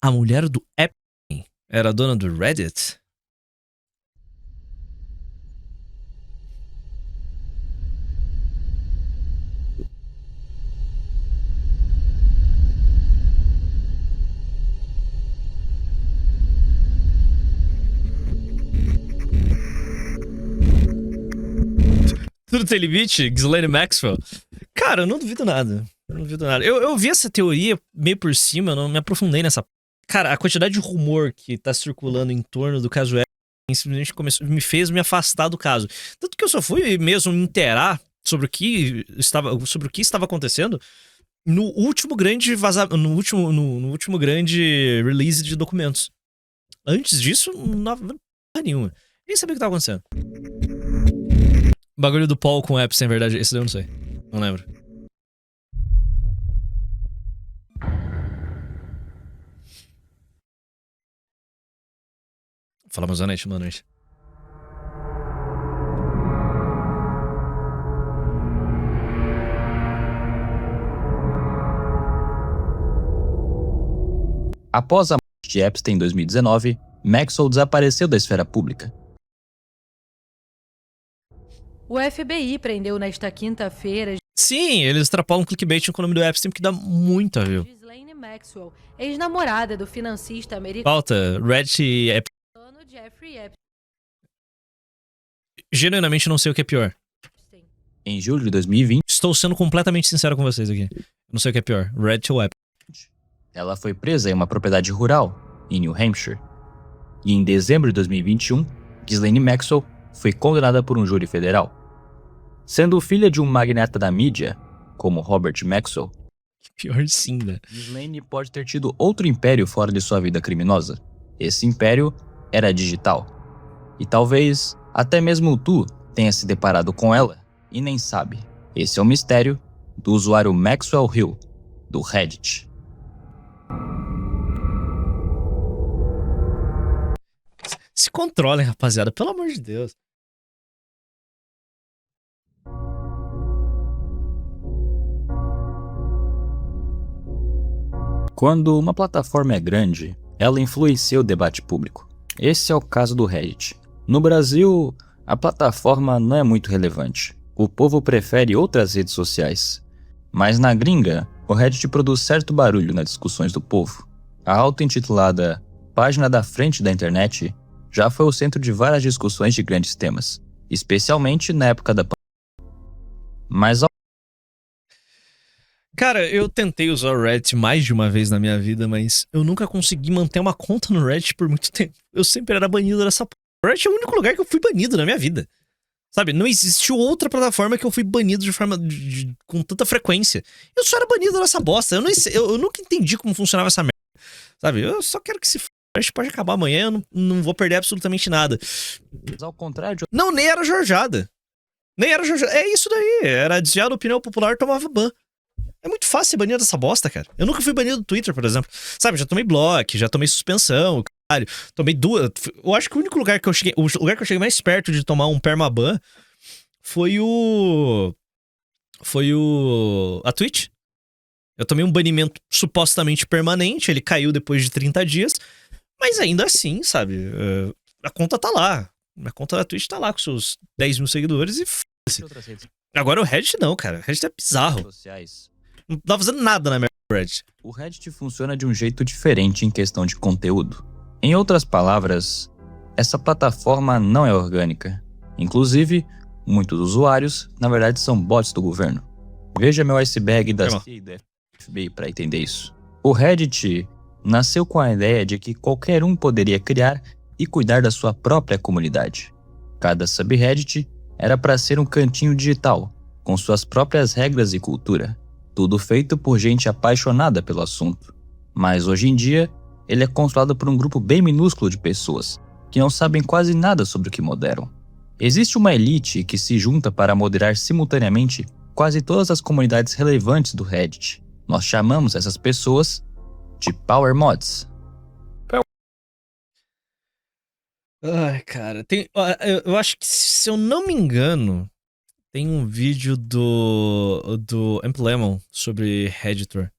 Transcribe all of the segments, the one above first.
A mulher do Epstein era dona do Reddit? Tudo tem limite? Ghislaine Maxwell? Cara, eu não duvido nada. Eu não duvido nada. Eu vi essa teoria meio por cima, eu não me aprofundei nessa. Cara, a quantidade de rumor que tá circulando em torno do caso Epstein simplesmente me fez me afastar do caso. Tanto que eu só fui mesmo me inteirar sobre o que estava acontecendo no último grande no último grande release de documentos. Antes disso, não porra nenhuma. Nem sabia o que tava acontecendo. O bagulho do Paul com o Epstein, verdade, esse daí eu não sei. Não lembro. Fala, boa noite, boa noite. Após a morte de Epstein em 2019, Maxwell desapareceu da esfera pública. O FBI prendeu nesta quinta-feira Sim, eles extrapolam clickbait com o nome do Epstein, porque dá muito a ver. Ghislaine Maxwell, ex-namorada do financista americano Falta, Reddit e Jeffrey Epstein. Genuinamente não sei o que é pior. Em julho de 2020, Estou sendo completamente sincero com vocês aqui. Não sei o que é pior, Reddit ou Epstein. ela foi presa em uma propriedade rural, em New Hampshire. E em dezembro de 2021, Ghislaine Maxwell foi condenada por um júri federal. Sendo filha de um magnata da mídia, como Robert Maxwell, Pior sim, né? Ghislaine pode ter tido outro império fora de sua vida criminosa. Esse império era digital. E talvez até mesmo tu tenha se deparado com ela e nem sabe. Esse é o mistério do usuário Maxwell Hill, do Reddit. Se controlem, rapaziada, pelo amor de Deus. Quando uma plataforma é grande, ela influencia o debate público. Esse é o caso do Reddit. No Brasil, a plataforma não é muito relevante. O povo prefere outras redes sociais. Mas na gringa, o Reddit produz certo barulho nas discussões do povo. A auto-intitulada Página da Frente da Internet já foi o centro de várias discussões de grandes temas, especialmente na época da pandemia. Mas Cara, eu tentei usar o Reddit mais de uma vez na minha vida, mas eu nunca consegui manter uma conta no Reddit por muito tempo. Eu sempre era banido dessa porra. O Reddit é o único lugar que eu fui banido na minha vida. Sabe, não existiu outra plataforma que eu fui banido de forma com tanta frequência. Eu só era banido nessa bosta. Eu nunca entendi como funcionava essa merda. Sabe, eu só quero que se f... O Reddit pode acabar amanhã, eu não vou perder absolutamente nada. ao contrário de... Não, nem era Jorjada. Nem era Jorjada. É isso daí. Era desviar da opinião popular, tomava ban. É muito fácil ser banido dessa bosta, cara. Eu nunca fui banido do Twitter, por exemplo. Sabe, já tomei bloco, já tomei suspensão, caralho. Tomei duas. Eu acho que o único lugar que eu cheguei. O lugar que eu cheguei mais perto de tomar um permaban foi o. A Twitch. Eu tomei um banimento supostamente permanente, ele caiu depois de 30 dias. Mas ainda assim, sabe? A conta tá lá. A conta da Twitch tá lá com seus 10 mil seguidores e f***se. Agora o Reddit não, cara. O Reddit é bizarro. Não tá fazendo nada na minha Reddit. O Reddit funciona de um jeito diferente em questão de conteúdo. Em outras palavras, essa plataforma não é orgânica. Inclusive, muitos usuários, na verdade, são bots do governo. Veja meu iceberg da CIA e da FBI para entender isso. O Reddit nasceu com a ideia de que qualquer um poderia criar e cuidar da sua própria comunidade. Cada subreddit era para ser um cantinho digital, com suas próprias regras e cultura. Tudo feito por gente apaixonada pelo assunto. Mas hoje em dia, ele é controlado por um grupo bem minúsculo de pessoas, que não sabem quase nada sobre o que moderam. Existe uma elite que se junta para moderar simultaneamente quase todas as comunidades relevantes do Reddit. Nós chamamos essas pessoas de Power Mods. Ai, cara, eu acho que, se eu não me engano, tem um vídeo do Amp Lemon sobre Redditor.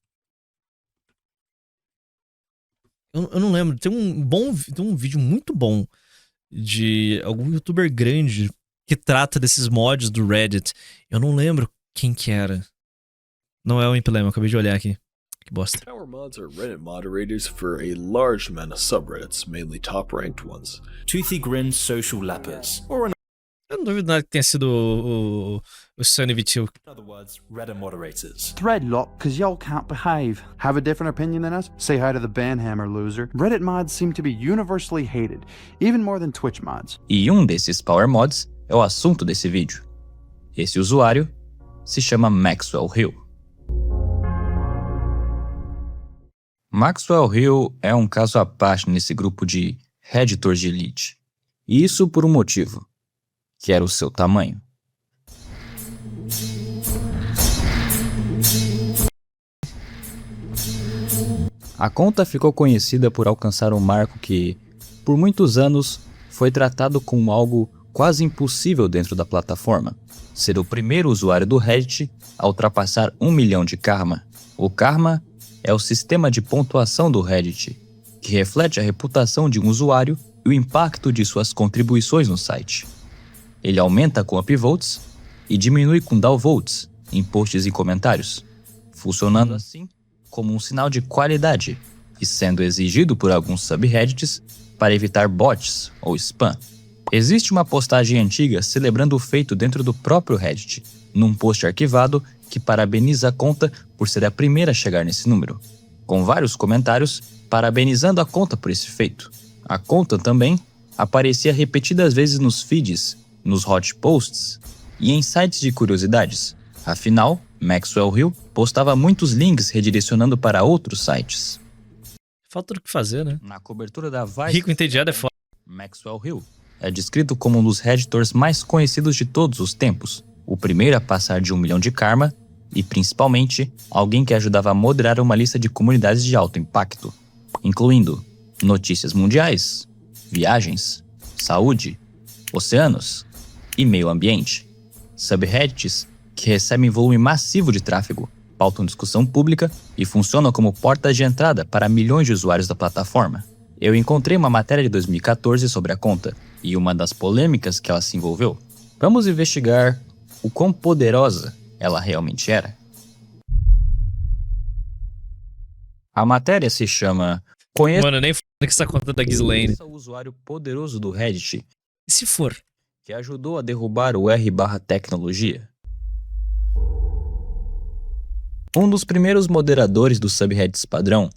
Eu não lembro. Tem um vídeo muito bom de algum youtuber grande que trata desses mods do Reddit. Eu não lembro quem que era. Não é o Emblema, eu acabei de olhar aqui. Que bosta. Power mods are Reddit moderators for a large amount of subreddits, mainly top-ranked ones. Toothy Grin Social Lappers, or in Eu não duvido nada que tenha sido o Sunny Vitil. other words, Reddit moderators. Threadlock, cause y'all can't behave. Have a different opinion than us? Say hi to the Banhammer, loser. Reddit mods seem to be universally hated, even more than Twitch mods. E um desses Power Mods é o assunto desse vídeo. Esse usuário se chama Maxwell Hill. Maxwell Hill é um caso à parte nesse grupo de Redditors de elite. E isso por um motivo, que era o seu tamanho. A conta ficou conhecida por alcançar um marco que, por muitos anos, foi tratado como algo quase impossível dentro da plataforma. Ser o primeiro usuário do Reddit a ultrapassar 1 milhão de karma. O karma é o sistema de pontuação do Reddit, que reflete a reputação de um usuário e o impacto de suas contribuições no site. Ele aumenta com upvotes e diminui com downvotes em posts e comentários, funcionando assim como um sinal de qualidade e sendo exigido por alguns subreddits para evitar bots ou spam. Existe uma postagem antiga celebrando o feito dentro do próprio Reddit, num post arquivado que parabeniza a conta por ser a primeira a chegar nesse número, com vários comentários parabenizando a conta por esse feito. A conta também aparecia repetidas vezes nos feeds, nos hot posts e em sites de curiosidades. Afinal, Maxwell Hill postava muitos links redirecionando para outros sites. Falta do que fazer, né? Na cobertura da Vice, Rico entediado é foda. Maxwell Hill é descrito como um dos redditors mais conhecidos de todos os tempos, o primeiro a passar de 1 milhão de karma e, principalmente, alguém que ajudava a moderar uma lista de comunidades de alto impacto, incluindo notícias mundiais, viagens, saúde, oceanos e meio ambiente. Subreddits que recebem volume massivo de tráfego, pautam discussão pública e funcionam como portas de entrada para milhões de usuários da plataforma. Eu encontrei uma matéria de 2014 sobre a conta e uma das polêmicas que ela se envolveu. Vamos investigar o quão poderosa ela realmente era. A matéria se chama Conheça Mano, nem f*** que essa conta da Ghislaine. o usuário poderoso do Reddit E se for? que ajudou a derrubar o R/Tecnologia. Um dos primeiros moderadores do subreddits padrão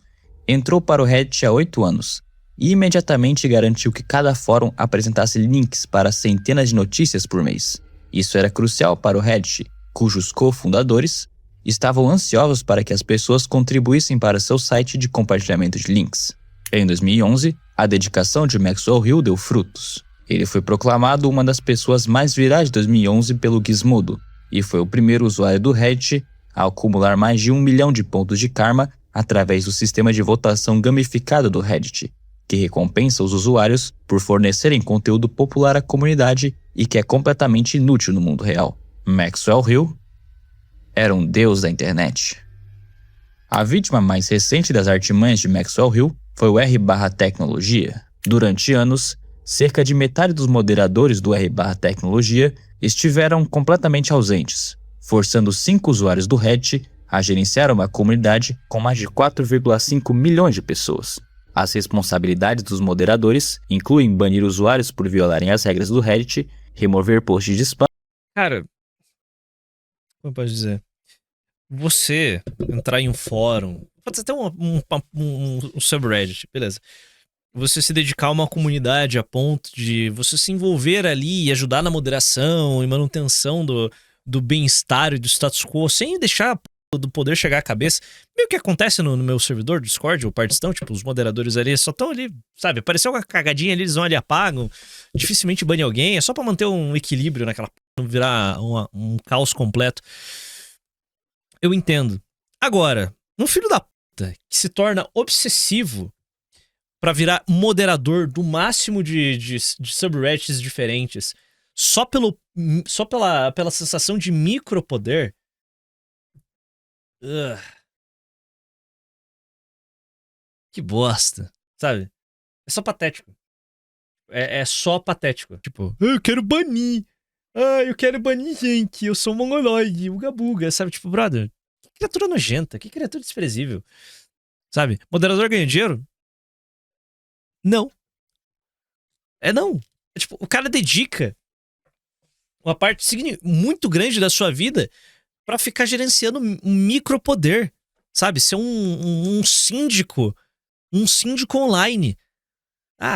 entrou para o Reddit há 8 anos e imediatamente garantiu que cada fórum apresentasse links para centenas de notícias por mês. Isso era crucial para o Reddit, cujos cofundadores estavam ansiosos para que as pessoas contribuíssem para seu site de compartilhamento de links. Em 2011, a dedicação de Maxwell Hill deu frutos. Ele foi proclamado uma das pessoas mais virais de 2011 pelo Gizmodo e foi o primeiro usuário do Reddit a acumular mais de 1 milhão de pontos de karma através do sistema de votação gamificado do Reddit, que recompensa os usuários por fornecerem conteúdo popular à comunidade e que é completamente inútil no mundo real. Maxwell Hill era um deus da internet. A vítima mais recente das artimanhas de Maxwell Hill foi o R/Tecnologia. Durante anos, cerca de metade dos moderadores do R/Tecnologia estiveram completamente ausentes, forçando 5 usuários do Reddit a gerenciar uma comunidade com mais de 4,5 milhões de pessoas. As responsabilidades dos moderadores incluem banir usuários por violarem as regras do Reddit, remover posts de spam. Cara, como eu posso dizer? Você entrar em um fórum, pode ser até um subreddit, beleza. Você se dedicar a uma comunidade a ponto de você se envolver ali e ajudar na moderação e manutenção do bem-estar e do status quo, sem deixar do poder chegar à cabeça. Meio que acontece no meu servidor do Discord, o Partistão, tipo, os moderadores ali só estão ali, sabe? Apareceu uma cagadinha ali, eles vão ali, apagam, dificilmente banem alguém, é só pra manter um equilíbrio naquela não virar um caos completo. Eu entendo. Agora, um filho da puta que se torna obsessivo pra virar moderador do máximo de subreddits diferentes só pela sensação de micropoder. Que bosta. sabe? É só patético. É só patético. Tipo, eu quero banir. Eu quero banir gente. Eu sou um mongoloide, uga buga, sabe? Tipo, brother, que criatura nojenta, que criatura desprezível. Sabe? Moderador ganha dinheiro? Não. Não. Tipo, o cara dedica uma parte muito grande da sua vida pra ficar gerenciando um micropoder, sabe? Ser um síndico. Um síndico online.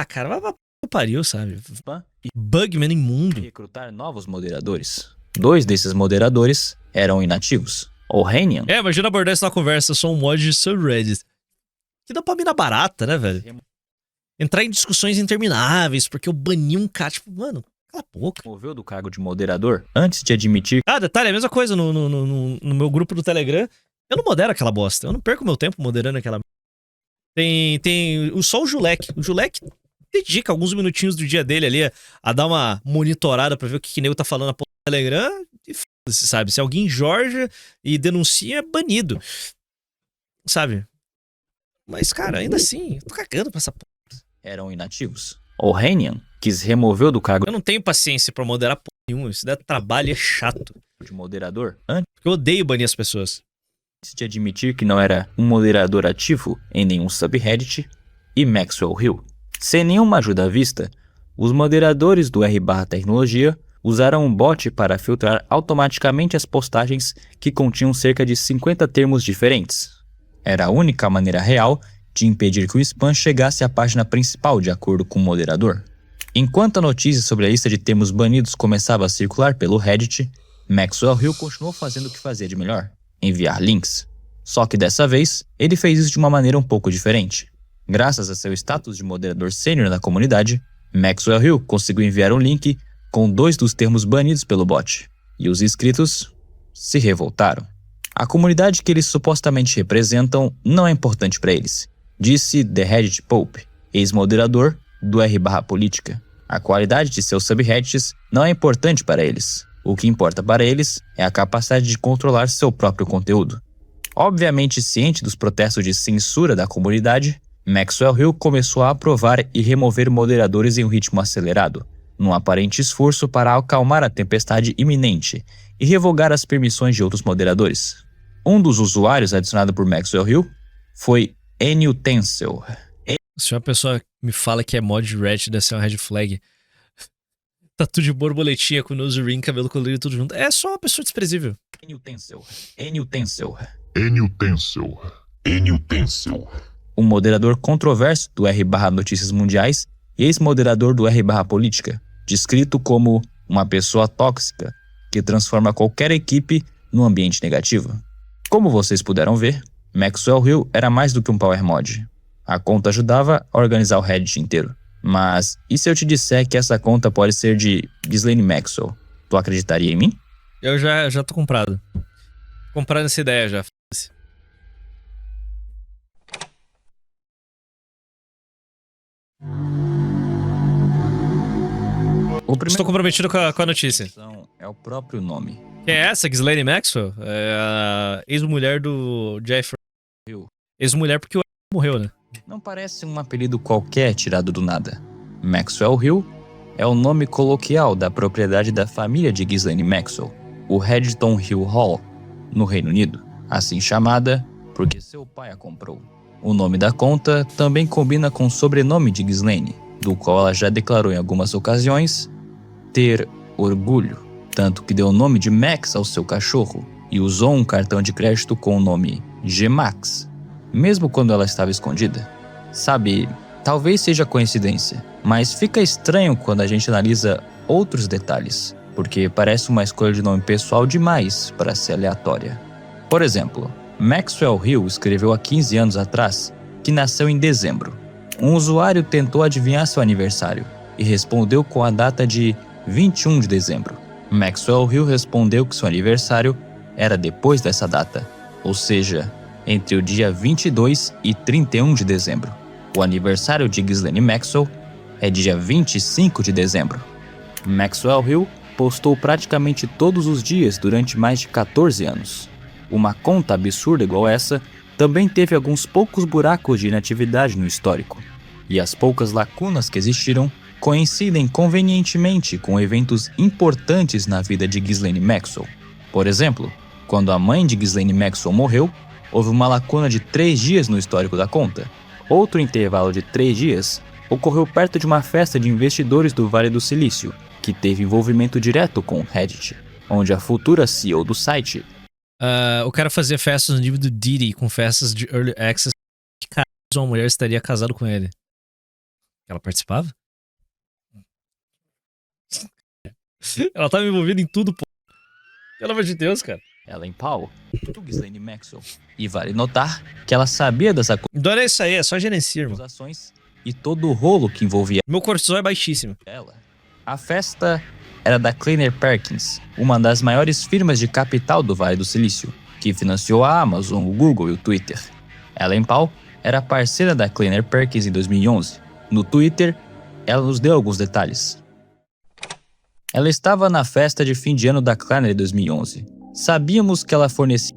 Cara, vai pra pariu, sabe? Bugman imundo. Recrutar novos moderadores. 2 desses moderadores eram inativos. O Renian. Imagina abordar isso na conversa, eu sou um mod de subreddit. Que dá pra mina barata, né, velho? Entrar em discussões intermináveis, porque eu bani um cara, tipo, mano, cala a boca. Moveu do cargo de moderador antes de admitir. Detalhe, é a mesma coisa no meu grupo do Telegram. Eu não modero aquela bosta. Eu não perco meu tempo moderando aquela. Só o Julek. O Julek dedica alguns minutinhos do dia dele ali a dar uma monitorada pra ver o que nego tá falando na porra do Telegram. E foda-se, sabe? Se alguém jorja e denuncia, é banido. Sabe? Mas, cara, ainda assim, eu tô cagando pra essa porra. Eram inativos. O Renian quis removeu do cargo Eu não tenho paciência pra moderar porra nenhuma. Isso dá trabalho e é chato. de moderador antes Porque eu odeio banir as pessoas. de admitir que não era um moderador ativo em nenhum subreddit, e Maxwell Hill. Sem nenhuma ajuda à vista, os moderadores do R/Tecnologia usaram um bot para filtrar automaticamente as postagens que continham cerca de 50 termos diferentes. Era a única maneira real de impedir que o spam chegasse à página principal, de acordo com o moderador. Enquanto a notícia sobre a lista de termos banidos começava a circular pelo Reddit, Maxwell Hill continuou fazendo o que fazia de melhor: enviar links. Só que dessa vez, ele fez isso de uma maneira um pouco diferente. Graças a seu status de moderador sênior na comunidade, Maxwell Hill conseguiu enviar um link com 2 dos termos banidos pelo bot, e os inscritos se revoltaram. A comunidade que eles supostamente representam não é importante para eles, disse The Reddit Pope, ex-moderador do R/Política. A qualidade de seus subreddits não é importante para eles. O que importa para eles é a capacidade de controlar seu próprio conteúdo. Obviamente ciente dos protestos de censura da comunidade, Maxwell Hill começou a aprovar e remover moderadores em um ritmo acelerado, num aparente esforço para acalmar a tempestade iminente e revogar as permissões de outros moderadores. Um dos usuários adicionado por Maxwell Hill foi Enutencil. Se uma pessoa me fala que é mod de Reddit, deve ser uma red flag. Tatu de borboletinha com nose ring, cabelo colorido tudo junto. É só uma pessoa desprezível. Enutencil. Um moderador controverso do R/Notícias Mundiais e ex-moderador do R/Política, descrito como uma pessoa tóxica que transforma qualquer equipe num ambiente negativo. Como vocês puderam ver, Maxwell Hill era mais do que um power mod. A conta ajudava a organizar o Reddit inteiro. Mas e se eu te disser que essa conta pode ser de Ghislaine Maxwell? Tu acreditaria em mim? Eu já tô comprado. Comprando essa ideia já. Estou comprometido com a notícia. É o próprio nome. Quem é essa? Ghislaine Maxwell? É a ex-mulher do Jeffrey Hill. Ex-mulher porque o morreu, né? Não parece um apelido qualquer tirado do nada. Maxwell Hill é o nome coloquial da propriedade da família de Ghislaine Maxwell, o Redton Hill Hall, no Reino Unido, assim chamada porque seu pai a comprou. O nome da conta também combina com o sobrenome de Ghislaine, do qual ela já declarou em algumas ocasiões ter orgulho, tanto que deu o nome de Max ao seu cachorro e usou um cartão de crédito com o nome G-Max, mesmo quando ela estava escondida. Sabe, talvez seja coincidência, mas fica estranho quando a gente analisa outros detalhes, porque parece uma escolha de nome pessoal demais para ser aleatória. Por exemplo, Maxwell Hill escreveu há 15 anos atrás que nasceu em dezembro. Um usuário tentou adivinhar seu aniversário e respondeu com a data de 21 de dezembro. Maxwell Hill respondeu que seu aniversário era depois dessa data, ou seja, entre o dia 22 e 31 de dezembro. O aniversário de Ghislaine Maxwell é dia 25 de dezembro. Maxwell Hill postou praticamente todos os dias durante mais de 14 anos. Uma conta absurda igual essa também teve alguns poucos buracos de inatividade no histórico. e as poucas lacunas que existiram coincidem convenientemente com eventos importantes na vida de Ghislaine Maxwell. Por exemplo, quando a mãe de Ghislaine Maxwell morreu, houve uma lacuna de 3 dias no histórico da conta. Outro intervalo de 3 dias ocorreu perto de uma festa de investidores do Vale do Silício, que teve envolvimento direto com o Reddit, onde a futura CEO do site... O cara fazia festas no nível do Diddy, com festas de Early Access. Que cara, uma mulher estaria casado com ele? Ela participava? Ela tava envolvida em tudo, pô. Pelo amor de Deus, cara. Ellen Powell, do Ghislaine Maxwell. E vale notar que ela sabia das Então é isso aí, é só gerenciar, irmão. acusações e todo o rolo que envolvia Meu cortisol é baixíssimo. ela. A festa era da Kleiner Perkins, uma das maiores firmas de capital do Vale do Silício, que financiou a Amazon, o Google e o Twitter. Ellen Powell era parceira da Kleiner Perkins em 2011. No Twitter, ela nos deu alguns detalhes. Ela estava na festa de fim de ano da Kleiner em 2011. Sabíamos que ela fornecia...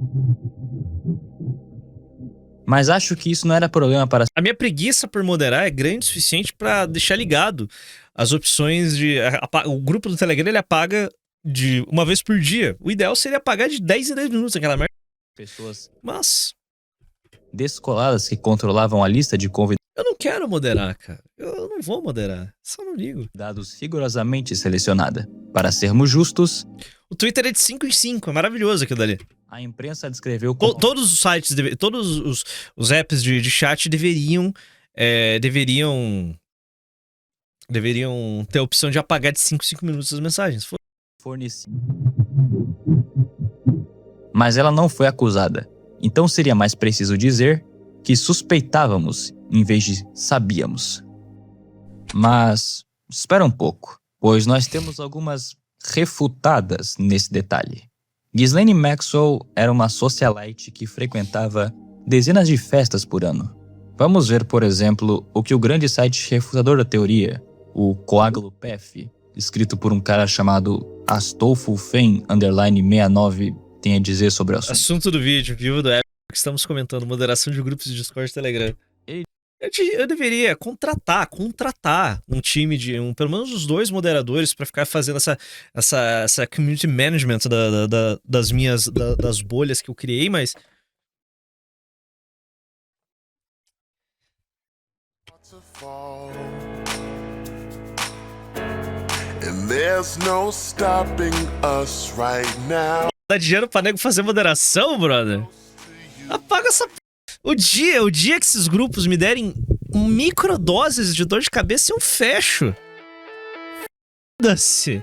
Mas acho que isso não era problema para... A minha preguiça por moderar é grande o suficiente pra deixar ligado as opções de... O grupo do Telegram, ele apaga de uma vez por dia. O ideal seria apagar de 10 em 10 minutos aquela merda. pessoas Mas descoladas que controlavam a lista de eu não quero moderar, cara. Eu não vou moderar. Só não ligo. convidados rigorosamente selecionada. Para sermos justos, O Twitter é de 5 em 5. É maravilhoso aquilo dali. a imprensa descreveu como... Todos os sites, todos os apps de chat deveriam ter a opção de apagar de 5 em 5 minutos as mensagens. fornecido. Mas ela não foi acusada. Então seria mais preciso dizer que suspeitávamos em vez de sabíamos. Mas espera um pouco, pois nós temos algumas refutadas nesse detalhe. Ghislaine Maxwell era uma socialite que frequentava dezenas de festas por ano. Vamos ver, por exemplo, o que o grande site refutador da teoria, o CoagloPF, escrito por um cara chamado Astolfo Fen _69, tem a dizer sobre o assunto. Assunto do vídeo, vivo do app que estamos comentando, moderação de grupos de Discord e Telegram. Eu deveria contratar um time de pelo menos os 2 moderadores pra ficar fazendo essa community management das bolhas que eu criei, mas And there's no stopping us right now. dá dinheiro pra nego fazer moderação, brother. Apaga essa O dia que esses grupos me derem microdoses de dor de cabeça, eu fecho. Foda-se.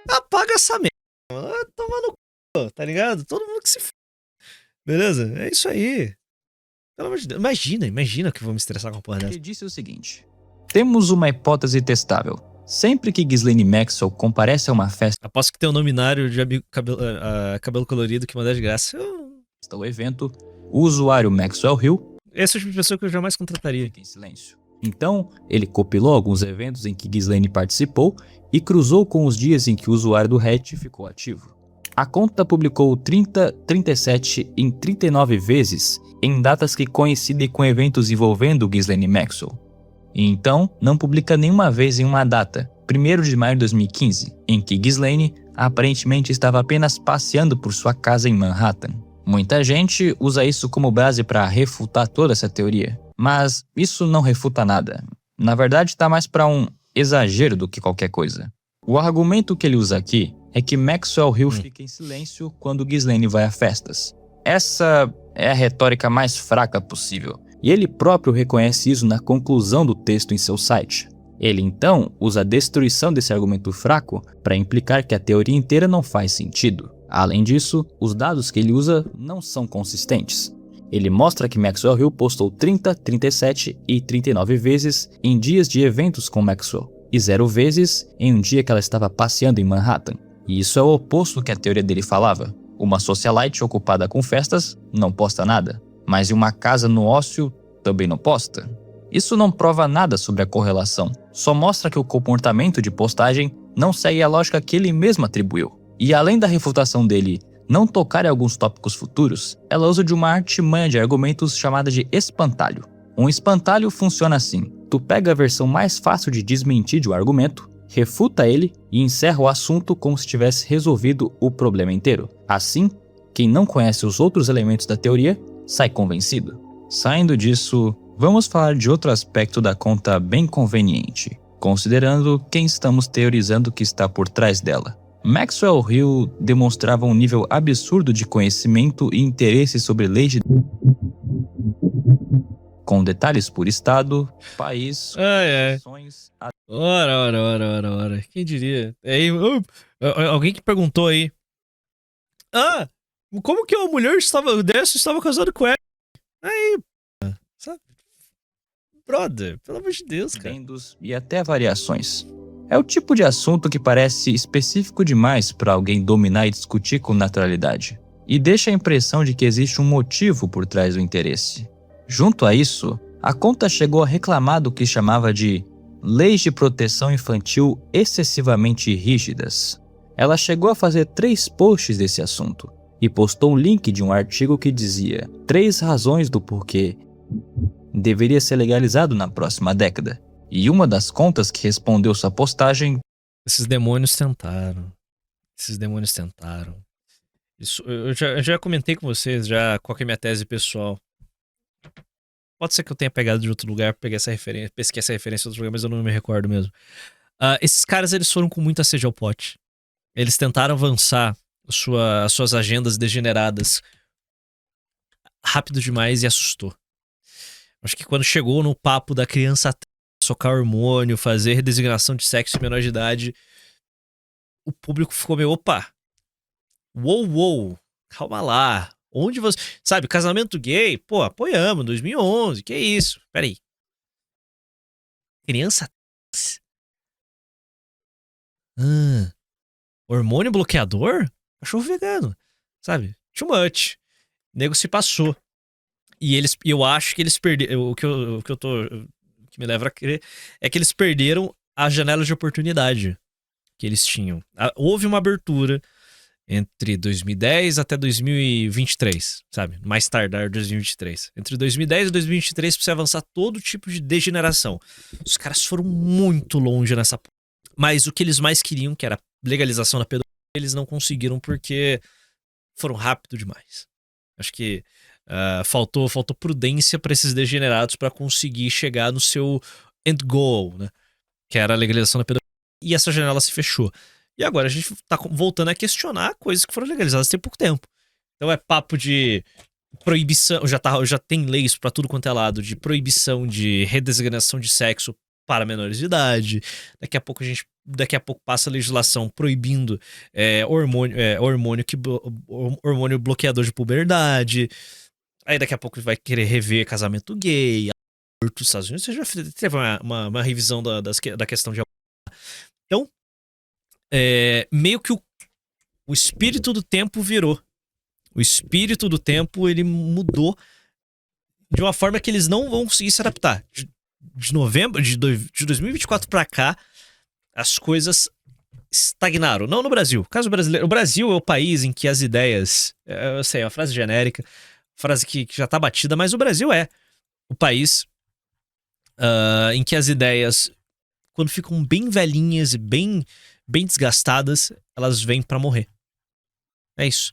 Apaga essa merda. Toma no c, tá ligado? Todo mundo que se f... Beleza? É isso aí. Pelo amor de Deus. Imagina que eu vou me estressar com a porra dessa. Ele disse o seguinte: temos uma hipótese testável. Sempre que Ghislaine Maxwell comparece a uma festa Aposto que tem um nominário de amigo cabelo colorido que manda de graça. ou evento, o usuário Maxwell Hill Esse é o tipo de pessoa que eu jamais contrataria. fica em silêncio. Então, ele compilou alguns eventos em que Ghislaine participou e cruzou com os dias em que o usuário do Reddit ficou ativo. A conta publicou 30, 37 e 39 vezes em datas que coincidem com eventos envolvendo Ghislaine Maxwell. E então, não publica nenhuma vez em uma data, 1º de maio de 2015, em que Ghislaine aparentemente estava apenas passeando por sua casa em Manhattan. Muita gente usa isso como base para refutar toda essa teoria, mas isso não refuta nada. Na verdade, está mais para um exagero do que qualquer coisa. O argumento que ele usa aqui é que Maxwell Hill fica em silêncio quando Ghislaine vai a festas. Essa é a retórica mais fraca possível, e ele próprio reconhece isso na conclusão do texto em seu site. Ele então usa a destruição desse argumento fraco para implicar que a teoria inteira não faz sentido. Além disso, os dados que ele usa não são consistentes. Ele mostra que Maxwell Hill postou 30, 37 e 39 vezes em dias de eventos com Maxwell, e 0 vezes em um dia que ela estava passeando em Manhattan. E isso é o oposto do que a teoria dele falava. Uma socialite ocupada com festas não posta nada, mas em uma casa no ócio também não posta. Isso não prova nada sobre a correlação, só mostra que o comportamento de postagem não segue a lógica que ele mesmo atribuiu. E além da refutação dele não tocar em alguns tópicos futuros, ela usa de uma artimanha de argumentos chamada de espantalho. Um espantalho funciona assim: tu pega a versão mais fácil de desmentir de um argumento, refuta ele e encerra o assunto como se tivesse resolvido o problema inteiro. Assim, quem não conhece os outros elementos da teoria sai convencido. Saindo disso, vamos falar de outro aspecto da conta bem conveniente, considerando quem estamos teorizando que está por trás dela. Maxwell Hill demonstrava um nível absurdo de conhecimento e interesse sobre leis de... com detalhes por estado, país, ações... Ora. Quem diria? Alguém que perguntou aí. Como que a mulher estava casada com ela? Aí, sabe? Brother, pelo amor de Deus, cara. Adendos e até variações. É o tipo de assunto que parece específico demais para alguém dominar e discutir com naturalidade, e deixa a impressão de que existe um motivo por trás do interesse. Junto a isso, a conta chegou a reclamar do que chamava de leis de proteção infantil excessivamente rígidas. Ela chegou a fazer 3 posts desse assunto, e postou um link de um artigo que dizia 3 razões do porquê deveria ser legalizado na próxima década. E uma das contas que respondeu sua postagem... Esses demônios tentaram. Isso, eu já comentei com vocês já qual que é a minha tese pessoal. Pode ser que eu tenha pegado de outro lugar, peguei essa referência, pesquei essa referência de outro lugar, mas eu não me recordo mesmo. Esses caras, eles foram com muita sede ao pote. Eles tentaram avançar as suas agendas degeneradas rápido demais e assustou. Acho que quando chegou no papo da criança socar hormônio, fazer redesignação de sexo em menor de idade, o público ficou meio, opa, uou, calma lá, onde você... Sabe, casamento gay, pô, apoiamos, 2011, que isso? Peraí. Criança... hormônio bloqueador? Cachorro vegano, sabe? Too much. O nego se passou. E eu acho que eles perderam... O que me leva a crer é que eles perderam a janela de oportunidade que eles tinham. Houve uma abertura entre 2010 até 2023, sabe? Mais tardar 2023. Entre 2010 e 2023 precisa avançar todo tipo de degeneração. Os caras foram muito longe nessa... Mas o que eles mais queriam, que era legalização da pedofilia, eles não conseguiram porque foram rápido demais. Acho que faltou prudência para esses degenerados para conseguir chegar no seu end goal, né? Que era a legalização da pedofilia. E essa janela se fechou. E agora a gente tá voltando a questionar coisas que foram legalizadas tem pouco tempo. Então é papo de proibição, já tem leis para tudo quanto é lado, de proibição de redesignação de sexo para menores de idade. Daqui a pouco passa a legislação proibindo hormônio bloqueador de puberdade. Aí daqui a pouco vai querer rever casamento gay, aborto nos Estados Unidos. Você já teve uma revisão da questão de aborto. Então, meio que o espírito do tempo virou. O espírito do tempo, ele mudou de uma forma que eles não vão conseguir se adaptar. De novembro de 2024 pra cá, as coisas estagnaram. Não no Brasil. Caso brasileiro, o Brasil é o país em que as ideias... Eu sei, é uma frase genérica, frase que já tá batida, mas o Brasil é o país em que as ideias, quando ficam bem velhinhas e bem desgastadas, elas vêm pra morrer. É isso.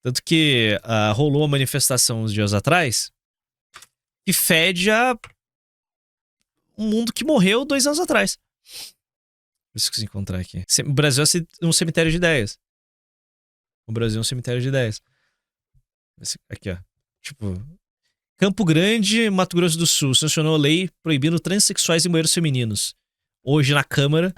Tanto que rolou uma manifestação uns dias atrás que fede a um mundo que morreu 2 anos atrás. Deixa eu encontrar aqui. O Brasil é um cemitério de ideias. O Brasil é um cemitério de ideias. Aqui, ó. Tipo, Campo Grande, Mato Grosso do Sul, sancionou a lei proibindo transexuais em banheiros femininos. Hoje na Câmara.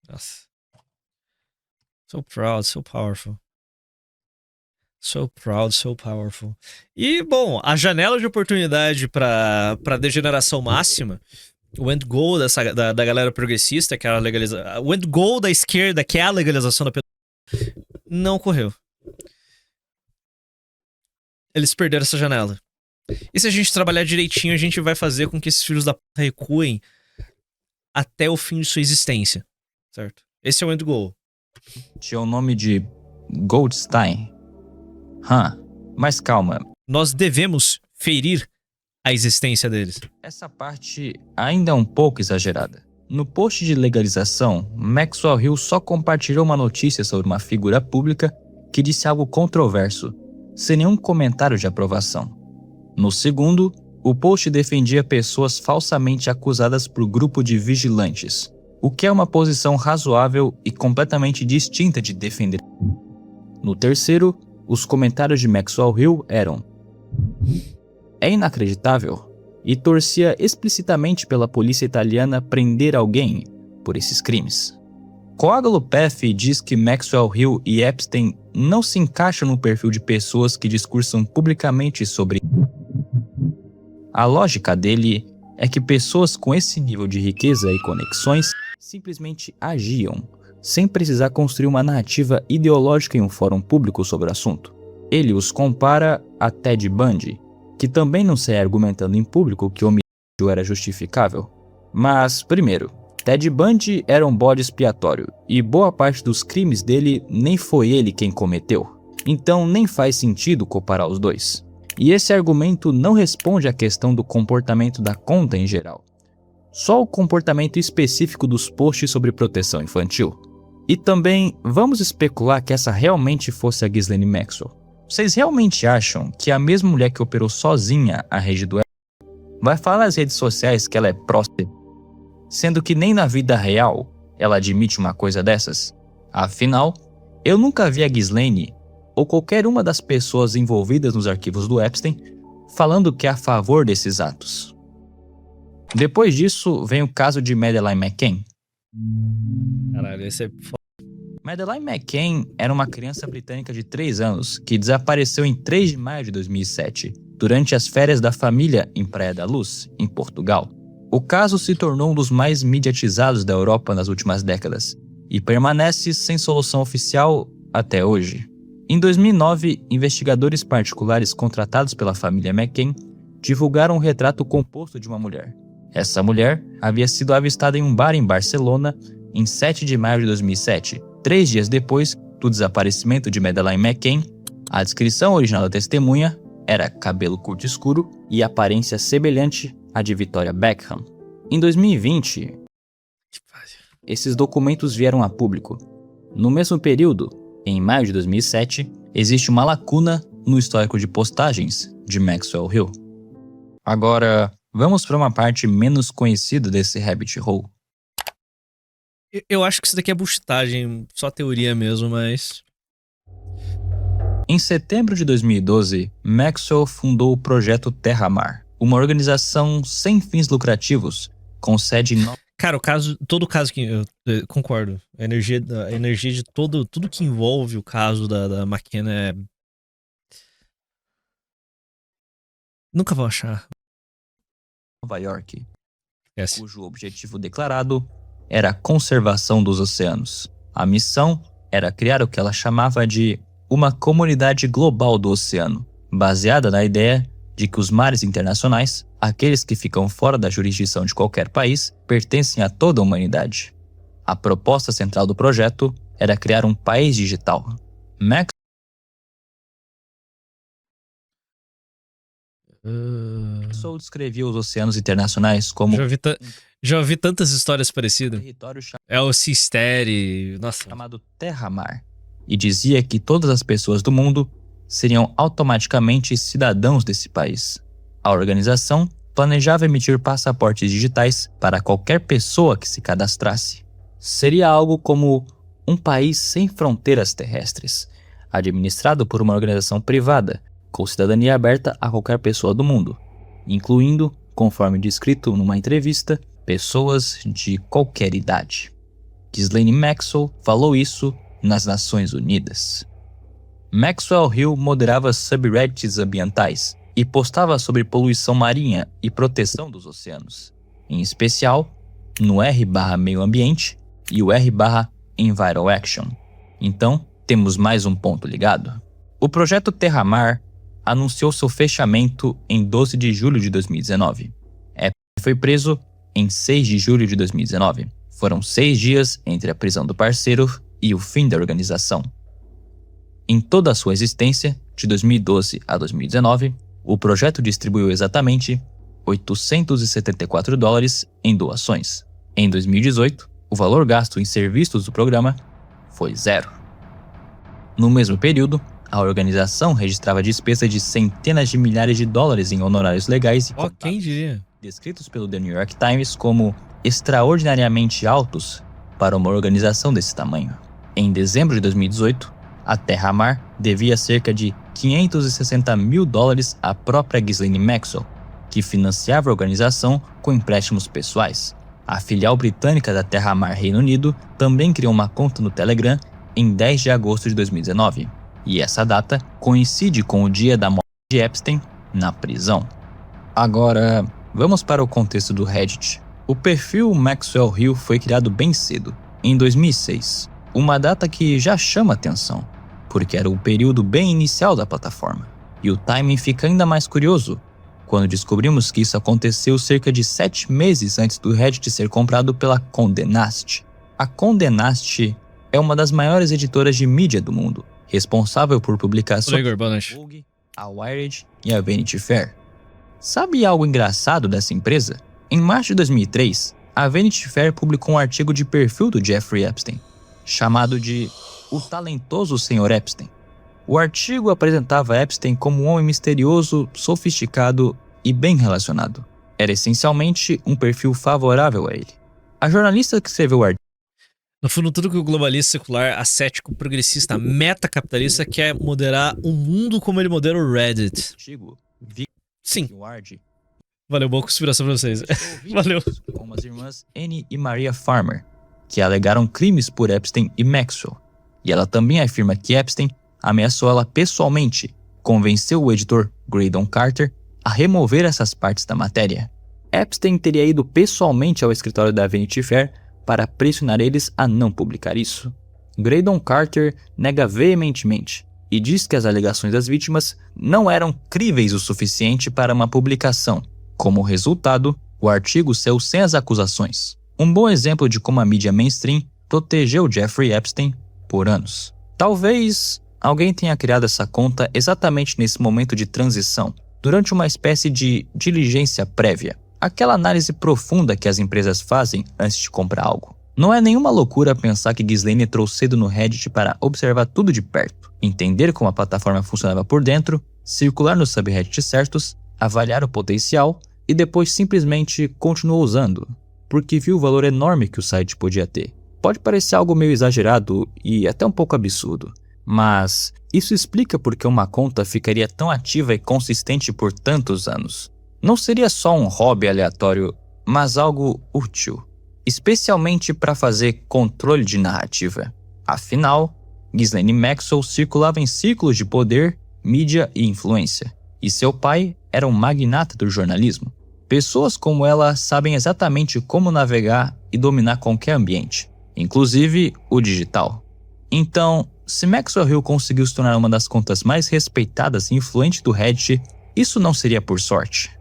Nossa. So proud, so powerful. So proud, so powerful. E, bom, a janela de oportunidade para degeneração máxima, o end goal da galera progressista, que era legalização, o end goal da esquerda, que é a legalização da pedofilia, não ocorreu. Eles perderam essa janela. E se a gente trabalhar direitinho, a gente vai fazer com que esses filhos da puta recuem até o fim de sua existência. Certo? Esse é o end goal. Tinha o nome de Goldstein. Mas calma, Nós devemos ferir a existência deles. essa parte ainda é um pouco exagerada. No post de legalização, Maxwell Hill só compartilhou uma notícia sobre uma figura pública que disse algo controverso, sem nenhum comentário de aprovação. No segundo, o post defendia pessoas falsamente acusadas por grupo de vigilantes, o que é uma posição razoável e completamente distinta de defender. No terceiro, os comentários de Maxwell Hill eram: é inacreditável, e torcia explicitamente pela polícia italiana prender alguém por esses crimes. Coágulo PF diz que Maxwell Hill e Epstein não se encaixam no perfil de pessoas que discursam publicamente sobre. A lógica dele é que pessoas com esse nível de riqueza e conexões simplesmente agiam, sem precisar construir uma narrativa ideológica em um fórum público sobre o assunto. Ele os compara a Ted Bundy, que também não sai argumentando em público que o homicídio era justificável. Mas, primeiro, Ted Bundy era um bode expiatório, e boa parte dos crimes dele nem foi ele quem cometeu. Então nem faz sentido comparar os dois. E esse argumento não responde à questão do comportamento da conta em geral. Só o comportamento específico dos posts sobre proteção infantil. E também, vamos especular que essa realmente fosse a Ghislaine Maxwell. Vocês realmente acham que a mesma mulher que operou sozinha a rede do vai falar nas redes sociais que ela é próspera, sendo que nem na vida real ela admite uma coisa dessas? Afinal, eu nunca vi a Ghislaine ou qualquer uma das pessoas envolvidas nos arquivos do Epstein falando que é a favor desses atos. Depois disso, vem o caso de Madeleine McCann. Caralho, esse é foda. Madeleine McCann era uma criança britânica de 3 anos que desapareceu em 3 de maio de 2007, durante as férias da família em Praia da Luz, em Portugal. O caso se tornou um dos mais mediatizados da Europa nas últimas décadas e permanece sem solução oficial até hoje. Em 2009, investigadores particulares contratados pela família McCann divulgaram um retrato composto de uma mulher. Essa mulher havia sido avistada em um bar em Barcelona em 7 de maio de 2007, 3 dias depois do desaparecimento de Madeleine McCann. A descrição original da testemunha era cabelo curto escuro e aparência semelhante à de Victoria Beckham. Em 2020, esses documentos vieram a público. No mesmo período, em maio de 2007, existe uma lacuna no histórico de postagens de Maxwell Hill. Agora, vamos para uma parte menos conhecida desse rabbit hole. Eu acho que isso daqui é bullshitagem, só teoria mesmo, mas... Em setembro de 2012, Maxwell fundou o Projeto Terra-Mar, uma organização sem fins lucrativos, com sede em... Cara, todo caso que... Eu concordo. A energia de tudo que envolve o caso da McCann é... Nunca vão achar. Nova York, Yes. cujo objetivo declarado era a conservação dos oceanos. A missão era criar o que ela chamava de uma comunidade global do oceano, baseada na ideia de que os mares internacionais, aqueles que ficam fora da jurisdição de qualquer país, pertencem a toda a humanidade. A proposta central do projeto era criar um país digital. Maxwell descrevia os oceanos internacionais como Já ouvi tantas histórias parecidas. território É o Sisteri... Nossa. chamado Terra-Mar, e dizia que todas as pessoas do mundo seriam automaticamente cidadãos desse país. A organização planejava emitir passaportes digitais para qualquer pessoa que se cadastrasse. Seria algo como um país sem fronteiras terrestres, administrado por uma organização privada, com cidadania aberta a qualquer pessoa do mundo, incluindo, conforme descrito numa entrevista, pessoas de qualquer idade. Ghislaine Maxwell falou isso nas Nações Unidas. Maxwell Hill moderava subreddits ambientais e postava sobre poluição marinha e proteção dos oceanos, em especial no r/meio ambiente e o r/enviro action. Então, temos mais um ponto ligado. O projeto Terra-Mar anunciou seu fechamento em 12 de julho de 2019. Epstein foi preso em 6 de julho de 2019. Foram 6 dias entre a prisão do parceiro e o fim da organização. Em toda a sua existência, de 2012 a 2019, o projeto distribuiu exatamente $874 em doações. Em 2018, o valor gasto em serviços do programa foi 0. No mesmo período, a organização registrava despesas de centenas de milhares de dólares em honorários legais e contábeis, quem diria? descritos pelo The New York Times como extraordinariamente altos para uma organização desse tamanho. Em dezembro de 2018, a Terramar devia cerca de $560 mil à própria Ghislaine Maxwell, que financiava a organização com empréstimos pessoais. A filial britânica da Terramar Reino Unido também criou uma conta no Telegram em 10 de agosto de 2019, e essa data coincide com o dia da morte de Epstein na prisão. Agora, vamos para o contexto do Reddit. O perfil Maxwell Hill foi criado bem cedo, em 2006, uma data que já chama atenção, porque era o período bem inicial da plataforma. E o timing fica ainda mais curioso quando descobrimos que isso aconteceu cerca de 7 meses antes do Reddit ser comprado pela Condé Nast. A Condé Nast é uma das maiores editoras de mídia do mundo, responsável por publicações Igor, boa noite. da Vogue, a Wired e a Vanity Fair. Sabe algo engraçado dessa empresa? Em março de 2003, a Vanity Fair publicou um artigo de perfil do Jeffrey Epstein, chamado de O Talentoso Sr. Epstein. O artigo apresentava Epstein como um homem misterioso, sofisticado e bem relacionado. Era essencialmente um perfil favorável a ele. A jornalista que escreveu o artigo No fundo, tudo que o globalista secular, ascético, progressista, metacapitalista quer moderar o mundo como ele modera o Reddit. Sim. Valeu, boa conspiração pra vocês. Valeu. Com as irmãs Annie e Maria Farmer, que alegaram crimes por Epstein e Maxwell. E ela também afirma que Epstein ameaçou ela pessoalmente, convenceu o editor Graydon Carter a remover essas partes da matéria. Epstein teria ido pessoalmente ao escritório da Vanity Fair para pressionar eles a não publicar isso. Graydon Carter nega veementemente e diz que as alegações das vítimas não eram críveis o suficiente para uma publicação. Como resultado, o artigo saiu sem as acusações. Um bom exemplo de como a mídia mainstream protegeu Jeffrey Epstein por anos. Talvez alguém tenha criado essa conta exatamente nesse momento de transição, durante uma espécie de diligência prévia, aquela análise profunda que as empresas fazem antes de comprar algo. Não é nenhuma loucura pensar que Ghislaine entrou cedo no Reddit para observar tudo de perto, entender como a plataforma funcionava por dentro, circular nos subreddits certos, avaliar o potencial e depois simplesmente continuou usando, porque viu o valor enorme que o site podia ter. Pode parecer algo meio exagerado e até um pouco absurdo, mas isso explica por que uma conta ficaria tão ativa e consistente por tantos anos. Não seria só um hobby aleatório, mas algo útil, especialmente para fazer controle de narrativa. Afinal, Ghislaine Maxwell circulava em círculos de poder, mídia e influência, e seu pai era um magnata do jornalismo. Pessoas como ela sabem exatamente como navegar e dominar qualquer ambiente, inclusive o digital. Então, se Maxwell Hill conseguiu se tornar uma das contas mais respeitadas e influentes do Reddit, isso não seria por sorte.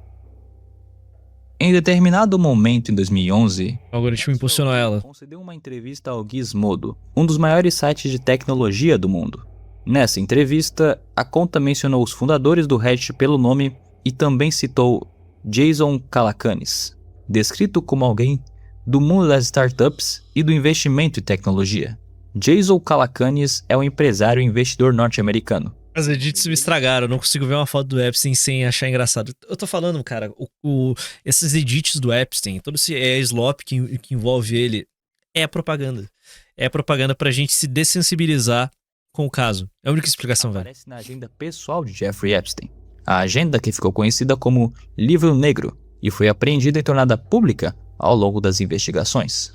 Em determinado momento em 2011, o algoritmo impulsionou ela. Concedeu uma entrevista ao Gizmodo, um dos maiores sites de tecnologia do mundo. Nessa entrevista, a conta mencionou os fundadores do Reddit pelo nome e também citou Jason Calacanis, descrito como alguém do mundo das startups e do investimento em tecnologia. Jason Calacanis é um empresário e investidor norte-americano. As edits me estragaram, eu não consigo ver uma foto do Epstein sem achar engraçado. Eu tô falando, cara, esses edits do Epstein, todo esse slop que envolve ele, é propaganda. É propaganda pra gente se dessensibilizar com o caso. É a única explicação, velho. Aparece na agenda pessoal de Jeffrey Epstein. A agenda que ficou conhecida como Livro Negro e foi apreendida e tornada pública ao longo das investigações.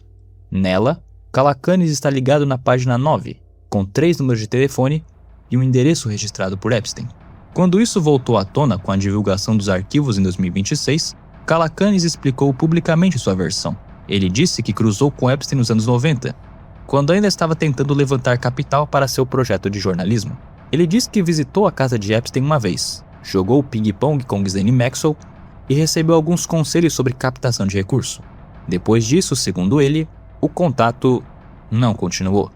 Nela, Calacanis está ligado na página 9, com 3 números de telefone e um endereço registrado por Epstein. Quando isso voltou à tona com a divulgação dos arquivos em 2026, Calacanis explicou publicamente sua versão. Ele disse que cruzou com Epstein nos anos 90, quando ainda estava tentando levantar capital para seu projeto de jornalismo. Ele disse que visitou a casa de Epstein uma vez, jogou ping-pong com Ghislaine Maxwell e recebeu alguns conselhos sobre captação de recurso. Depois disso, segundo ele, o contato não continuou.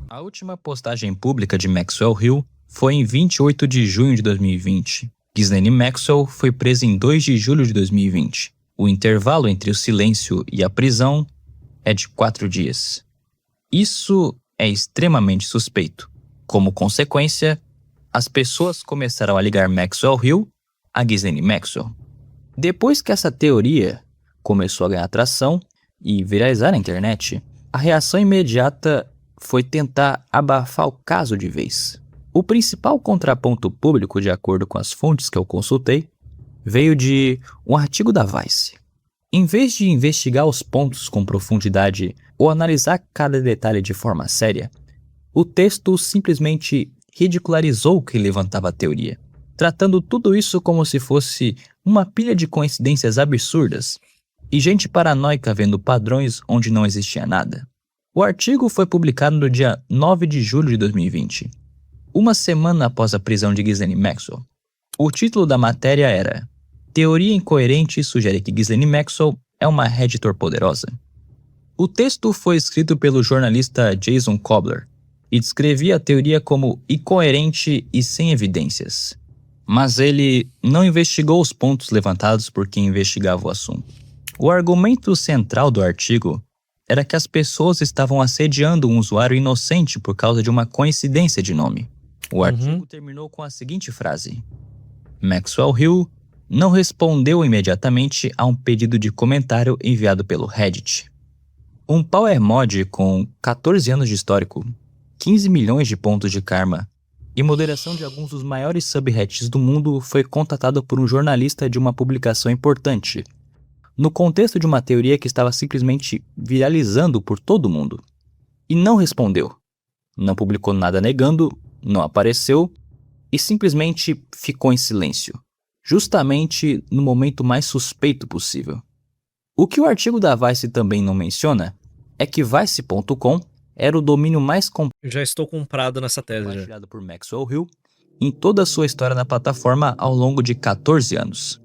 A última postagem pública de Maxwell Hill foi em 28 de junho de 2020. Ghislaine Maxwell foi presa em 2 de julho de 2020. O intervalo entre o silêncio e a prisão é de 4 dias. Isso é extremamente suspeito. Como consequência, as pessoas começaram a ligar Maxwell Hill a Ghislaine Maxwell. Depois que essa teoria começou a ganhar atração e viralizar na internet, a reação imediata foi tentar abafar o caso de vez. O principal contraponto público, de acordo com as fontes que eu consultei, veio de um artigo da Vice. Em vez de investigar os pontos com profundidade ou analisar cada detalhe de forma séria, o texto simplesmente ridicularizou quem levantava a teoria, tratando tudo isso como se fosse uma pilha de coincidências absurdas e gente paranoica vendo padrões onde não existia nada. O artigo foi publicado no dia 9 de julho de 2020, uma semana após a prisão de Ghislaine Maxwell. O título da matéria era "Teoria incoerente sugere que Ghislaine Maxwell é uma Redditor poderosa". O texto foi escrito pelo jornalista Jason Kobler e descrevia a teoria como incoerente e sem evidências. Mas ele não investigou os pontos levantados por quem investigava o assunto. O argumento central do artigo era que as pessoas estavam assediando um usuário inocente por causa de uma coincidência de nome. O artigo terminou com a seguinte frase: Maxwell Hill não respondeu imediatamente a um pedido de comentário enviado pelo Reddit. Um power mod com 14 anos de histórico, 15 milhões de pontos de karma e moderação de alguns dos maiores subreddits do mundo foi contatado por um jornalista de uma publicação importante, no contexto de uma teoria que estava simplesmente viralizando por todo mundo. E não respondeu. Não publicou nada negando, não apareceu e simplesmente ficou em silêncio, justamente no momento mais suspeito possível. O que o artigo da Vice também não menciona é que Vice.com era o domínio mais Eu já estou comprado nessa tese. Já. compartilhado por Maxwell Hill em toda a sua história na plataforma ao longo de 14 anos.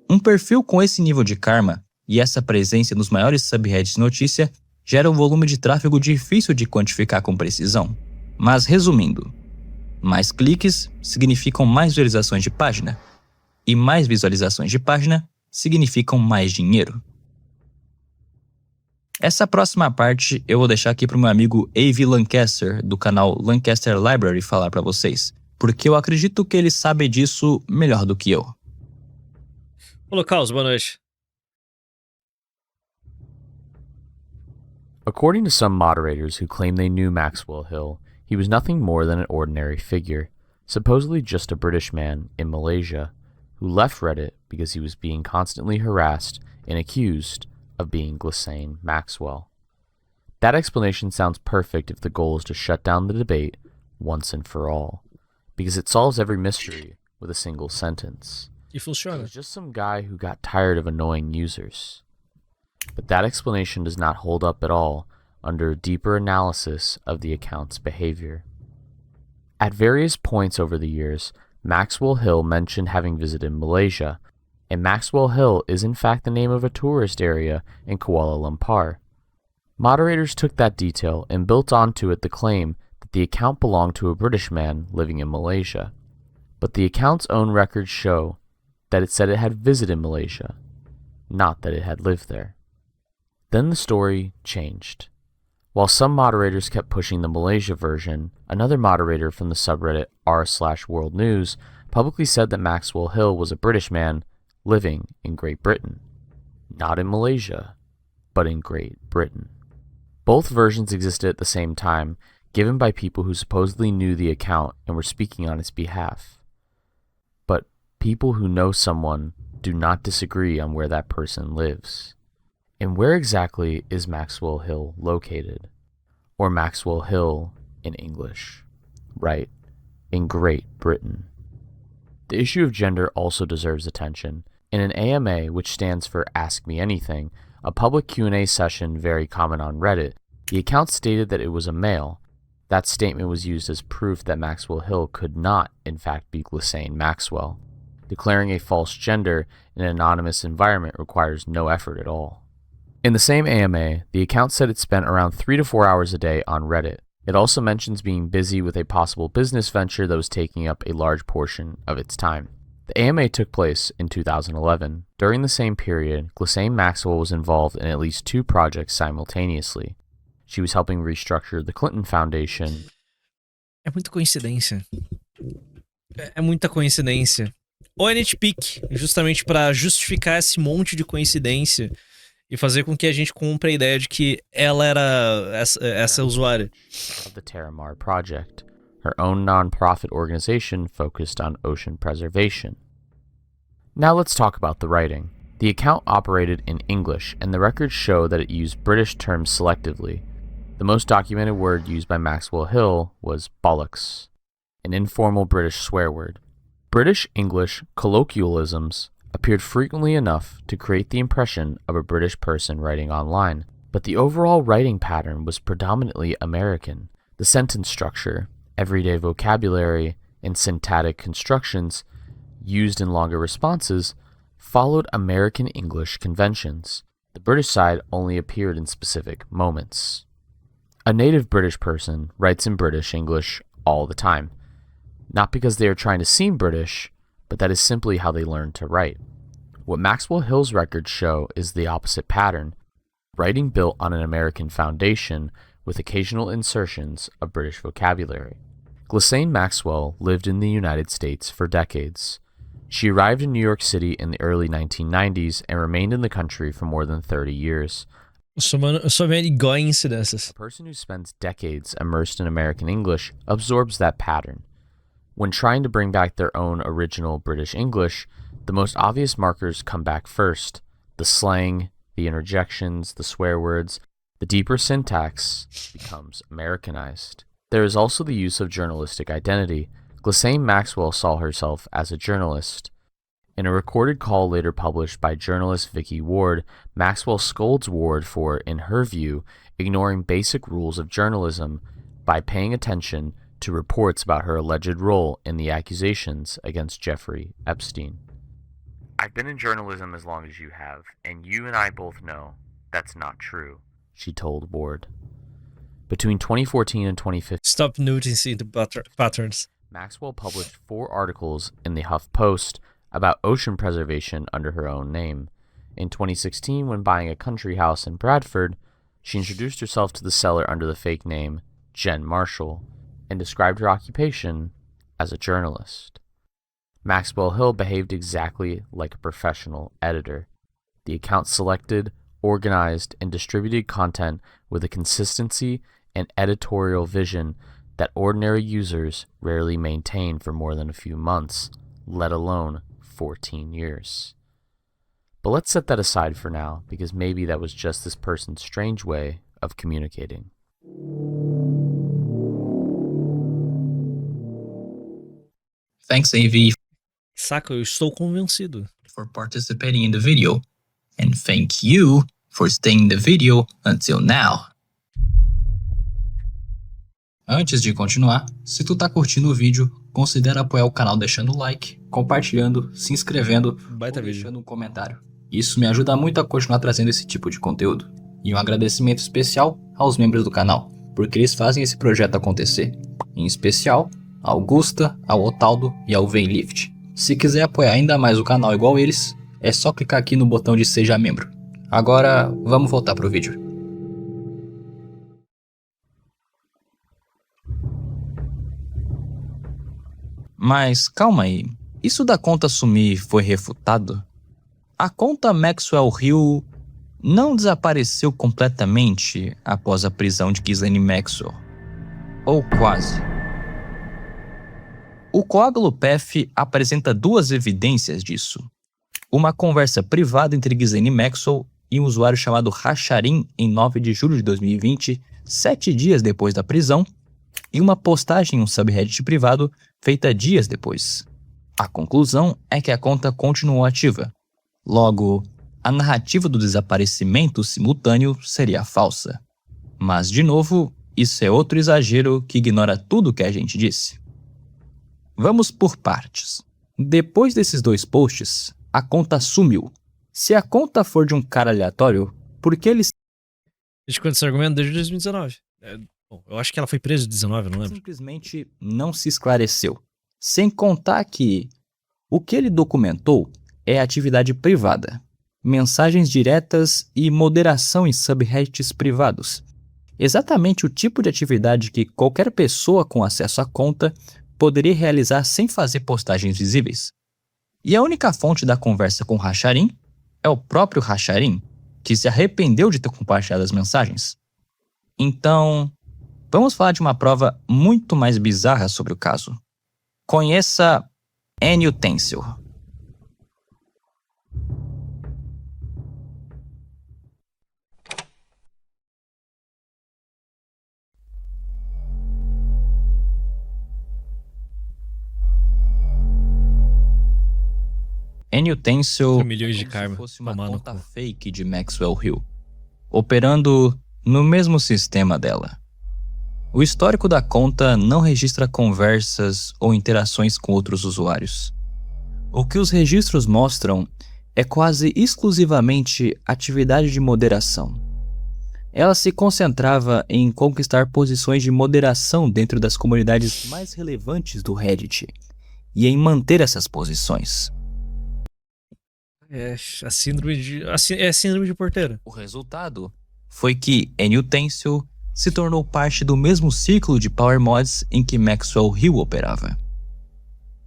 Um perfil com esse nível de karma e essa presença nos maiores subreddits de notícia gera um volume de tráfego difícil de quantificar com precisão. Mas resumindo, mais cliques significam mais visualizações de página, e mais visualizações de página significam mais dinheiro. Essa próxima parte eu vou deixar aqui para o meu amigo Avi Lancaster, do canal Lancaster Library, falar para vocês, porque eu acredito que ele sabe disso melhor do que eu. Olá, Carlos, boa noite. According to some moderators who claim they knew Maxwell Hill, he was nothing more than an ordinary figure, supposedly just a British man in Malaysia, who left Reddit because he was being constantly harassed and accused of being Ghislaine Maxwell. That explanation sounds perfect if the goal is to shut down the debate once and for all, because it solves every mystery with a single sentence. E It funciona. was just some guy who got tired of annoying users. But that explanation does not hold up at all under a deeper analysis of the account's behavior. At various points over the years, Maxwell Hill mentioned having visited Malaysia, and Maxwell Hill is in fact the name of a tourist area in Kuala Lumpur. Moderators took that detail and built onto it the claim that the account belonged to a British man living in Malaysia. But the account's own records show that it said it had visited Malaysia, not that it had lived there. Then the story changed. While some moderators kept pushing the Malaysia version, another moderator from the subreddit r/World News publicly said that Maxwell Hill was a British man living in Great Britain. Not in Malaysia, but in Great Britain. Both versions existed at the same time, given by people who supposedly knew the account and were speaking on its behalf. But people who know someone do not disagree on where that person lives. And where exactly is Maxwell Hill located? Or Maxwell Hill in English? Right, in Great Britain. The issue of gender also deserves attention, In an AMA, which stands for Ask Me Anything, a public Q&A session very common on Reddit, the account stated that it was a male. That statement was used as proof that Maxwell Hill could not, in fact, be Ghislaine Maxwell. Declaring a false gender in an anonymous environment requires no effort at all. In the same AMA, the account said it spent around 3 to 4 hours a day on Reddit. It also mentions being busy with a possible business venture that was taking up a large portion of its time. The AMA took place in 2011. During the same period, Ghislaine Maxwell was involved in at least 2 projects simultaneously. She was helping restructure the Clinton Foundation. É muita coincidência. É muita coincidência. Ou é nitpick, justamente para justificar esse monte de coincidência e fazer com que a gente compre a ideia de que ela era essa usuária. Of the Terramar Project, her own non-profit organization focused on ocean preservation. Now let's talk about the writing. The account operated in English, and the records show that it used British terms selectively. The most documented word used by Maxwell Hill was bollocks, an informal British swear word. British English colloquialisms appeared frequently enough to create the impression of a British person writing online, but the overall writing pattern was predominantly American. The sentence structure, everyday vocabulary, and syntactic constructions used in longer responses followed American English conventions. The British side only appeared in specific moments. A native British person writes in British English all the time, not because they are trying to seem British, but that is simply how they learn to write. What Maxwell Hill's records show is the opposite pattern, writing built on an American foundation with occasional insertions of British vocabulary. Ghislaine Maxwell lived in the United States for decades. She arrived in New York City in the early 1990s and remained in the country for more than 30 years. Só vendo igual incidências. A person who spends decades immersed in American English absorbs that pattern. When trying to bring back their own original British English, the most obvious markers come back first. The slang, the interjections, the swear words, the deeper syntax becomes Americanized. There is also the use of journalistic identity. Ghislaine Maxwell saw herself as a journalist. In a recorded call later published by journalist Vicky Ward, Maxwell scolds Ward for, in her view, ignoring basic rules of journalism by paying attention to reports about her alleged role in the accusations against Jeffrey Epstein. I've been in journalism as long as you have, and you and I both know that's not true, she told Ward. Between 2014 and 2015, Stop noticing the patterns. Maxwell published 4 articles in the HuffPost about ocean preservation under her own name. In 2016, when buying a country house in Bradford, she introduced herself to the seller under the fake name Jen Marshall and described her occupation as a journalist. Maxwell Hill behaved exactly like a professional editor. The account selected, organized, and distributed content with a consistency and editorial vision that ordinary users rarely maintain for more than a few months, let alone 14 years. But let's set that aside for now, because maybe that was just this person's strange way of communicating. Thanks, AV, Saca, eu estou convencido. for participating in the video, and thank you for staying in the video until now. Antes de continuar, se tu tá curtindo o vídeo, considera apoiar o canal deixando o like, compartilhando, se inscrevendo Baita ou vídeo. deixando um comentário. Isso me ajuda muito a continuar trazendo esse tipo de conteúdo. E um agradecimento especial aos membros do canal, porque eles fazem esse projeto acontecer. Em especial, a Augusta, ao Otaldo e ao Veilift. Se quiser apoiar ainda mais o canal igual eles, é só clicar aqui no botão de Seja Membro. Agora, vamos voltar pro vídeo. Mas calma aí, isso da conta sumir foi refutado? A conta Maxwell Hill não desapareceu completamente após a prisão de Ghislaine Maxwell. Ou quase. O coágulo PEF apresenta 2 evidências disso. Uma conversa privada entre Ghislaine Maxwell e um usuário chamado Racharim em 9 de julho de 2020, 7 dias depois da prisão, e uma postagem em um subreddit privado feita dias depois. A conclusão é que a conta continuou ativa. Logo, a narrativa do desaparecimento simultâneo seria falsa. Mas, de novo, isso é outro exagero que ignora tudo o que a gente disse. Vamos por partes. Depois desses 2 posts, a conta sumiu. Se a conta for de um cara aleatório, por que ele Desde quando esse argumento? Desde 2019. Bom, eu acho que ela foi presa em 2019, não lembro. simplesmente não se esclareceu? Sem contar que o que ele documentou é atividade privada, mensagens diretas e moderação em subreddits privados. Exatamente o tipo de atividade que qualquer pessoa com acesso à conta poderia realizar sem fazer postagens visíveis. E a única fonte da conversa com Hacharim é o próprio Hacharim, que se arrependeu de ter compartilhado as mensagens. Então, vamos falar de uma prova muito mais bizarra sobre o caso. Conheça N. Utensil. N. Utensil Milhões de como karma. se fosse uma Tomar no conta cu. fake de Maxwell Hill, operando no mesmo sistema dela. O histórico da conta não registra conversas ou interações com outros usuários. O que os registros mostram é quase exclusivamente atividade de moderação. Ela se concentrava em conquistar posições de moderação dentro das comunidades mais relevantes do Reddit e em manter essas posições. É a síndrome de. É síndrome de porteira. O resultado foi que N. Utensil se tornou parte do mesmo ciclo de Power Mods em que Maxwell Hill operava.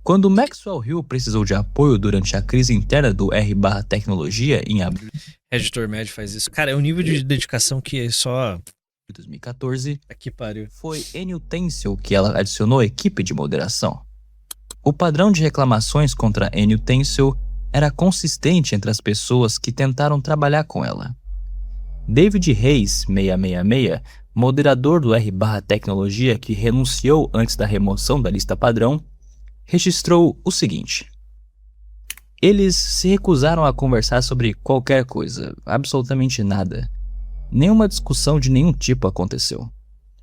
Quando Maxwell Hill precisou de apoio durante a crise interna do R/Tecnologia em abril Editor médio faz isso. Cara, é um nível de dedicação que é só. de 2014, Aqui pariu. foi N. Utensil que ela adicionou à equipe de moderação. O padrão de reclamações contra N. Utensil era consistente entre as pessoas que tentaram trabalhar com ela. David Reis, 666, moderador do R/Tecnologia que renunciou antes da remoção da lista padrão, registrou o seguinte: eles se recusaram a conversar sobre qualquer coisa, absolutamente nada. Nenhuma discussão de nenhum tipo aconteceu.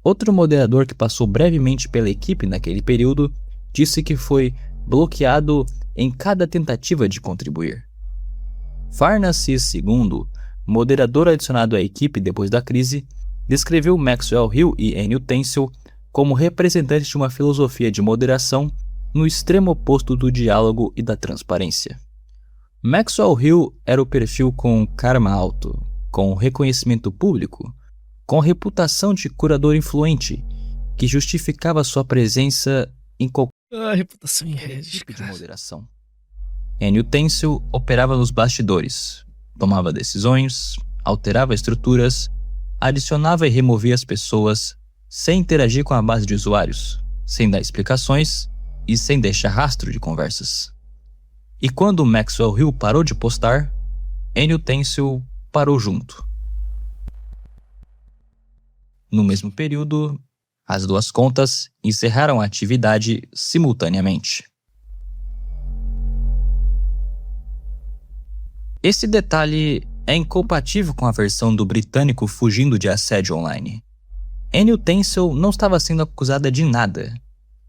Outro moderador que passou brevemente pela equipe naquele período disse que foi bloqueado em cada tentativa de contribuir. Farnaces II, moderador adicionado à equipe depois da crise, descreveu Maxwell Hill e N. Utensil como representantes de uma filosofia de moderação no extremo oposto do diálogo e da transparência. Maxwell Hill era o perfil com karma alto, com reconhecimento público, com reputação de curador influente, que justificava sua presença em qualquer Ah, reputação em Reddit, tipo de cara. moderação. N. Utensil operava nos bastidores, tomava decisões, alterava estruturas, adicionava e removia as pessoas, sem interagir com a base de usuários, sem dar explicações e sem deixar rastro de conversas. E quando Maxwell Hill parou de postar, N. Utensil parou junto. No mesmo período, as duas contas encerraram a atividade simultaneamente. Esse detalhe é incompatível com a versão do britânico fugindo de assédio online. N. Utensil não estava sendo acusada de nada.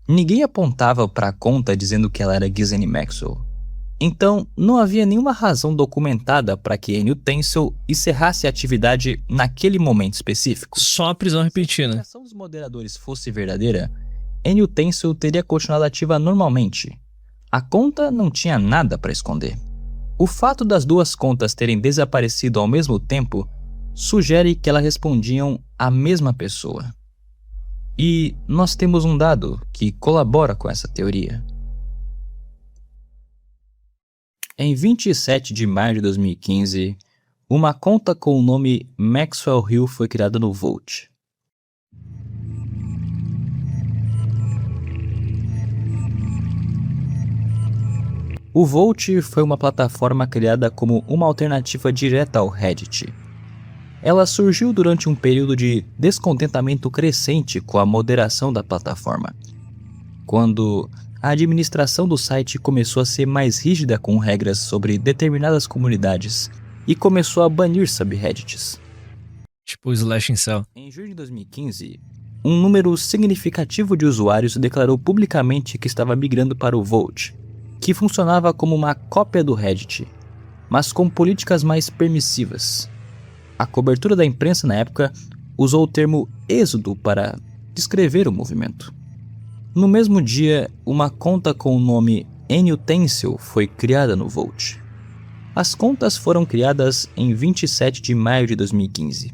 Ninguém apontava para a conta dizendo que ela era Ghislaine Maxwell. Então, não havia nenhuma razão documentada para que N. Utensil encerrasse a atividade naquele momento específico. Só a prisão Se a repentina. explicação dos moderadores fosse verdadeira, N. Utensil teria continuado ativa normalmente. A conta não tinha nada para esconder. O fato das duas contas terem desaparecido ao mesmo tempo sugere que elas respondiam à mesma pessoa. E nós temos um dado que colabora com essa teoria. Em 27 de maio de 2015, uma conta com o nome Maxwell Hill foi criada no Volt. O Volt foi uma plataforma criada como uma alternativa direta ao Reddit. Ela surgiu durante um período de descontentamento crescente com a moderação da plataforma, quando a administração do site começou a ser mais rígida com regras sobre determinadas comunidades e começou a banir subreddits. Tipo o Slash Incel. Em julho de 2015, um número significativo de usuários declarou publicamente que estava migrando para o Volt, que funcionava como uma cópia do Reddit, mas com políticas mais permissivas. A cobertura da imprensa na época usou o termo êxodo para descrever o movimento. No mesmo dia, uma conta com o nome N-Utensil foi criada no Volt. As contas foram criadas em 27 de maio de 2015,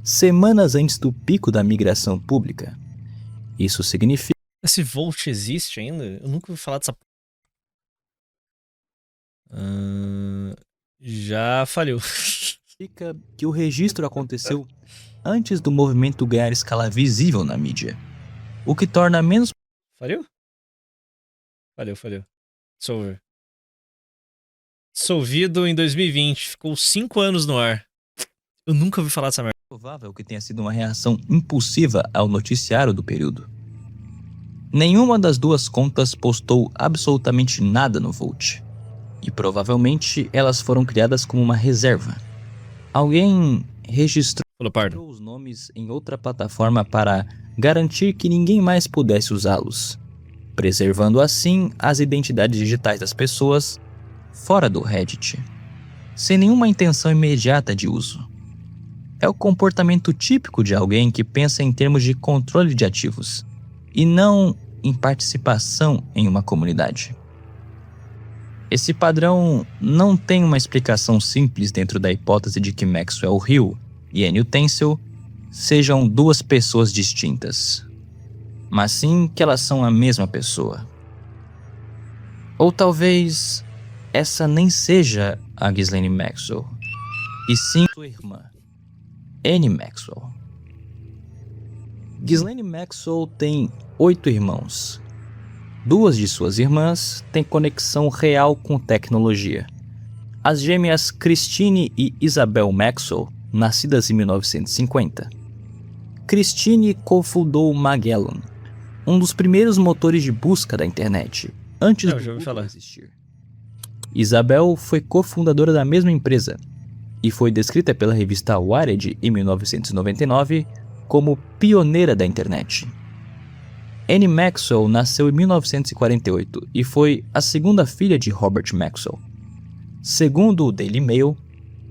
semanas antes do pico da migração pública. Isso significa Esse Volt existe ainda? Eu nunca ouvi falar dessa... Já falhou. que o registro aconteceu antes do movimento ganhar escala visível na mídia, o que torna menos... Falhou? Falhou. Dissolvido em 2020. Ficou 5 anos no ar. Eu nunca ouvi falar dessa merda. provável que tenha sido uma reação impulsiva ao noticiário do período. Nenhuma das duas contas postou absolutamente nada no Volt, e provavelmente elas foram criadas como uma reserva. Alguém registrou os nomes em outra plataforma para garantir que ninguém mais pudesse usá-los, preservando assim as identidades digitais das pessoas fora do Reddit, sem nenhuma intenção imediata de uso. É o comportamento típico de alguém que pensa em termos de controle de ativos, e não em participação em uma comunidade. Esse padrão não tem uma explicação simples dentro da hipótese de que Maxwell Hill e N-Utensil sejam duas pessoas distintas, mas sim que elas são a mesma pessoa. Ou talvez essa nem seja a Ghislaine Maxwell, e sim sua irmã, Annie Maxwell. Ghislaine Maxwell tem 8 irmãos. 2 de suas irmãs têm conexão real com tecnologia. As gêmeas Christine e Isabel Maxwell, nascidas em 1950. Christine cofundou Magellan, um dos primeiros motores de busca da internet, antes do Google existir. Isabel foi cofundadora da mesma empresa e foi descrita pela revista Wired em 1999 como pioneira da internet. Annie Maxwell nasceu em 1948 e foi a segunda filha de Robert Maxwell. Segundo o Daily Mail,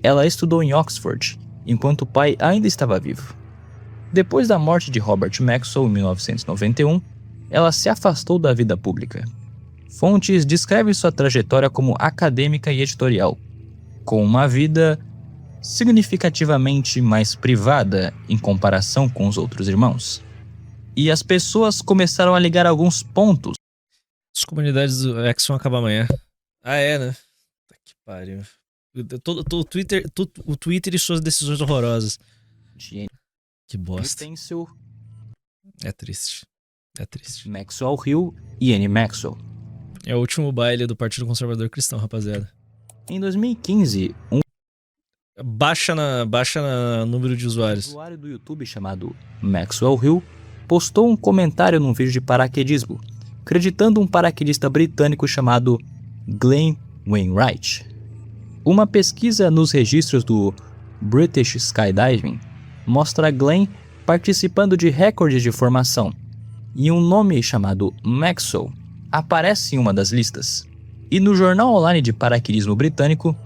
ela estudou em Oxford enquanto o pai ainda estava vivo. Depois da morte de Robert Maxwell em 1991, ela se afastou da vida pública. Fontes descrevem sua trajetória como acadêmica e editorial, com uma vida significativamente mais privada em comparação com os outros irmãos. E as pessoas começaram a ligar alguns pontos. As comunidades do X vão acabar amanhã. Ah, é, né? Puta que pariu. O Twitter e suas decisões horrorosas. Que bosta. É triste. Maxwell Hill e Annie Maxwell. É o último baile do Partido Conservador Cristão, rapaziada. Em 2015, Baixa na número de usuários. Um usuário do YouTube chamado Maxwell Hill postou um comentário num vídeo de paraquedismo, acreditando um paraquedista britânico chamado Glenn Wainwright. Uma pesquisa nos registros do British Skydiving mostra Glenn participando de recordes de formação, e um nome chamado Maxwell aparece em uma das listas. E no jornal online de paraquedismo britânico,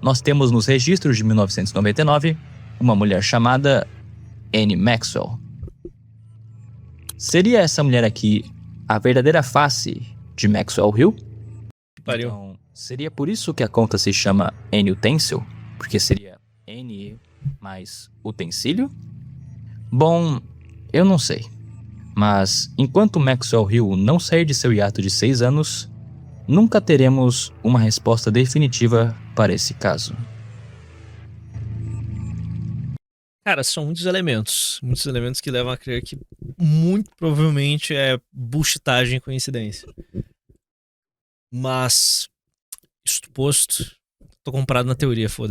nós temos nos registros de 1999 uma mulher chamada Annie Maxwell. Seria essa mulher aqui a verdadeira face de Maxwell Hill? Pariu. Então, seria por isso que a conta se chama N-Utensil? Porque seria N mais utensílio? Bom, eu não sei. Mas enquanto Maxwell Hill não sair de seu hiato de 6 anos, nunca teremos uma resposta definitiva para esse caso. Cara, são muitos elementos que levam a crer que muito provavelmente é bullshitagem e coincidência. Mas, isto posto, tô comprado na teoria, foda-se.